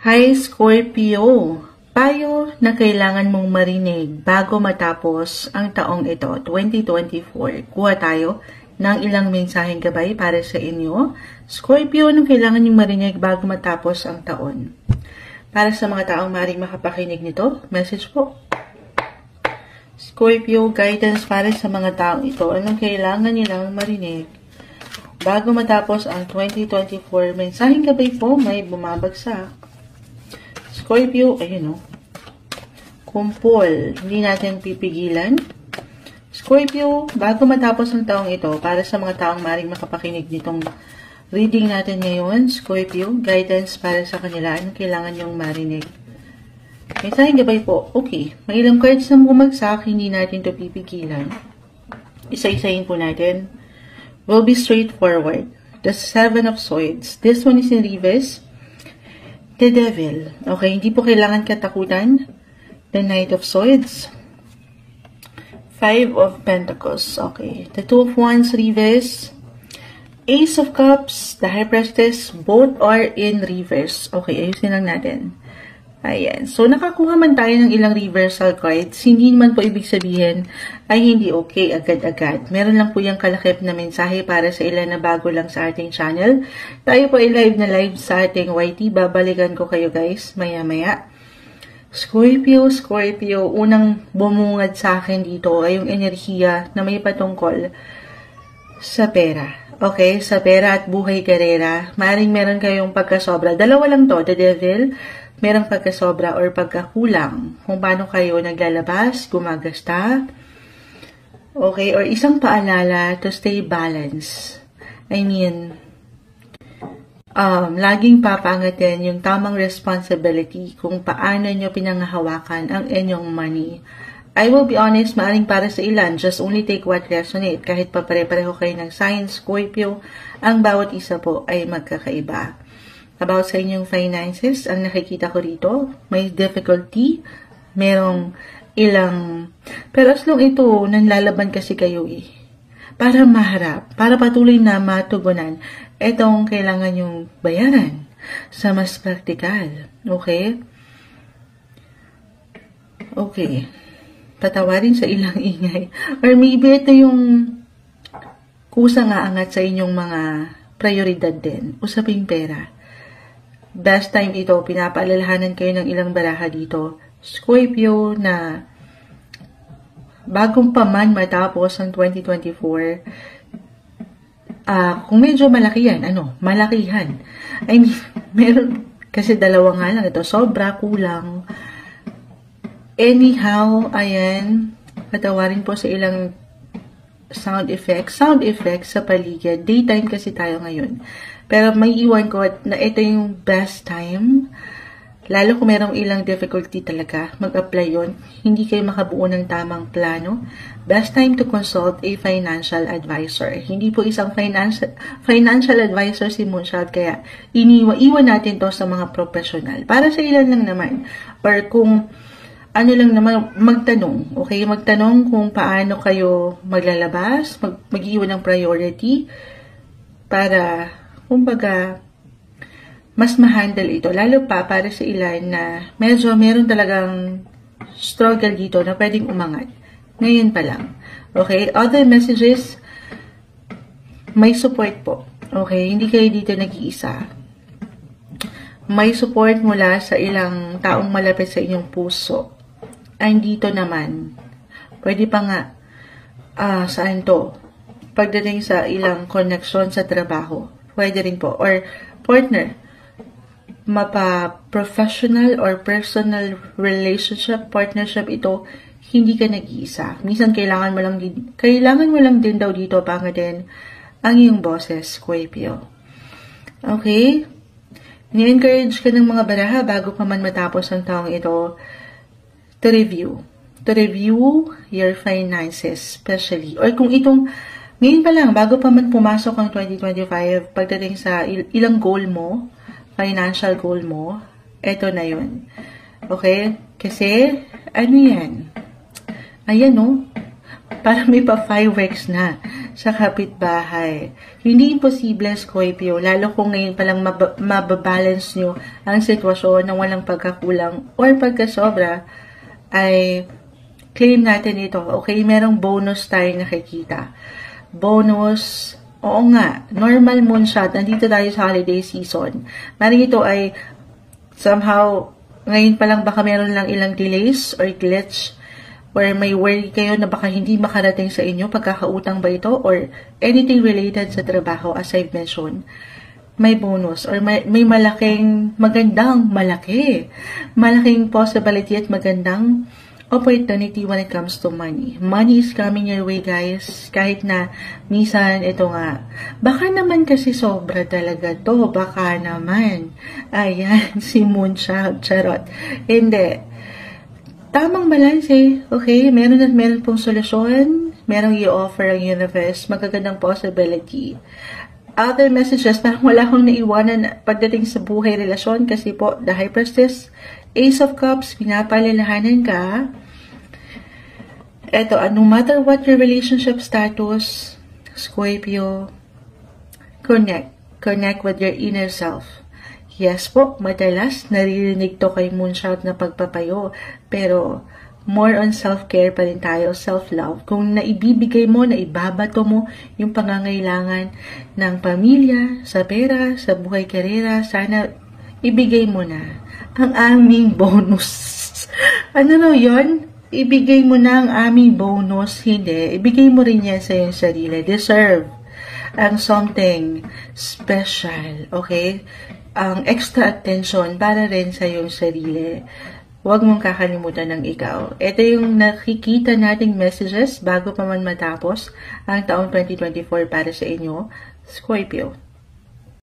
Hi Scorpio! Payo na kailangan mong marinig bago matapos ang taong ito, 2024. Kuha tayo ng ilang mensaheng gabay para sa inyo. Scorpio, anong kailangan niyong marinig bago matapos ang taon? Para sa mga taong maaaring makapakinig nito, message po. Scorpio, guidance para sa mga taong ito. Anong kailangan nilang marinig bago matapos ang 2024? Mensaheng gabay po, may bumabagsak. Scorpio, ayun o. Kumpol, hindi natin pipigilan. Scorpio, bago matapos ang taong ito, para sa mga taong maaaring makapakinig nitong reading natin ngayon, Scorpio, guidance para sa kanila, anong kailangan niyong marinig? Mensaheng gabay po, okay. May ilang cards na bumagsak, hindi natin ito pipigilan. Isa-isayin po natin. Will be straightforward. The Seven of Swords. This one is in reverse. The Devil. Okay, hindi po kailangan katakutan. The Knight of Swords. Five of Pentacles. Okay. The Two of Wands reverse. Ace of Cups. The High Priestess. Both are in reverse. Okay, ayusin lang natin. Ayan. So, nakakuha man tayo ng ilang reversal cards. Hindi naman po ibig sabihin ay hindi okay agad-agad. Meron lang po yung kalakip na mensahe para sa ilan na bago lang sa ating channel. Tayo po ay live na live sa ating YT. Babalikan ko kayo guys maya-maya. Scorpio, unang bumungad sa akin dito ay yung enerhiya na may patungkol sa pera. Okay, sa pera at buhay karera. Maring meron kayong pagkasobra. Dalawa lang to, the Devil. Merong pagkasobra or pagkakulang. Kung paano kayo naglalabas, gumagasta. Okay, or isang paalala to stay balanced. I mean, laging papangatin yung tamang responsibility kung paano nyo pinangahawakan ang inyong money. I will be honest, maaring para sa ilan, just only take what resonate. Kahit pa pare-pareho kayo ng sign, Scorpio, ang bawat isa po ay magkakaiba. About sa inyong finances, ang nakikita ko rito, may difficulty, merong ilang, pero as long ito, nanlalaban kasi kayo para maharap, para patuloy na matugunan, itong kailangan yung bayaran sa mas praktikal. Okay? Okay. Patawarin sa ilang ingay. Or maybe ito yung kusang aangat sa inyong mga prioridad din. Usaping pera. Best time ito, pinapaalalahanan kayo ng ilang baraha dito. Scorpio na bagong pa man matapos ang 2024, kung medyo malaki yan, malakihan. I mean, meron, kasi dalawa nga lang ito, sobra, kulang. Anyhow, ayan, patawarin po sa ilang sound effects sa paligid. Daytime kasi tayo ngayon. Pero may iwan ko na ito yung best time. Lalo kung merong ilang difficulty talaga, mag-apply yun. Hindi kayo makabuo ng tamang plano. Best time to consult a financial advisor. Hindi po isang financial advisor si Moonshot, kaya iwan natin to sa mga professional. Para sa ilan lang naman. Or kung ano lang naman, magtanong. Okay? Magtanong kung paano kayo maglalabas, mag-iwan ng priority para kumbaga, mas ma-handle ito. Lalo pa para sa ilan na medyo meron talagang struggle dito na pwedeng umangat. Ngayon pa lang. Okay? Other messages, may support po. Okay? Hindi kayo dito nag-iisa. May support mula sa ilang taong malapit sa inyong puso. Ay, dito naman, pwede pa nga, saan to? Pagdating sa ilang connection sa trabaho. Pwede rin po. Or partner, mapa-professional or personal relationship, partnership ito, hindi ka nag-iisa. Minsan kailangan mo lang din daw dito pangatin ang iyong boses, Scorpio. Okay? Ni-encourage ka ng mga baraha bago pa man matapos ang taong ito to review. To review your finances, especially. Or kung itong ngayon pa lang, bago pa man pumasok ang 2025, pagdating sa ilang goal mo, financial goal mo, eto na yun. Okay? Kasi, ano yan? Ayan, para may pa-fireworks na sa kapitbahay. Hindi imposible, Scorpio, lalo kung ngayon palang mababalance nyo ang sitwasyon ng walang pagkakulang or pagkasobra, ay claim natin ito. Okay, merong bonus tayong nakikita. Bonus, oo nga, normal moonshot, nandito tayo sa holiday season. Maring ito ay somehow, ngayon pa lang baka meron lang ilang delays or glitch or may worry kayo na baka hindi makarating sa inyo, pagkakautang ba ito or anything related sa trabaho as I've mentioned. May bonus or may malaking malaking possibility at magandang opportunity when it comes to money. Money is coming your way, guys. Kahit na minsan, ito nga, baka naman kasi sobra talaga to. Baka naman. Ayan, si Moonshot. Charot. Hindi. Tamang balance eh. Okay? Meron pong solusyon. Merong i-offer ang universe. Magagandang possibility. Other messages, parang wala akong naiwanan pagdating sa buhay relasyon kasi po, the High Priestess, Ace of Cups, pinapalalahanan ka. Eto, no matter what your relationship status, Scorpio, connect with your inner self. Yes po, madalas naririnig to kay Moonshot na pagpapayo, pero more on self-care pa rin tayo, self-love. Kung naibibigay mo, naibabato mo yung pangangailangan ng pamilya, sa pera, sa buhay karera, sana ibigay mo na ang aming bonus. Ano na yun? Ibigay mo na ang aming bonus. Hindi. Ibigay mo rin yan sa iyong sarili. Deserve ang something special. Okay? Ang extra attention para rin sa iyong sarili. Huwag mong kakalimutan ng ikaw. Ito yung nakikita nating messages bago pa man matapos ang taong 2024 para sa inyo, Scorpio.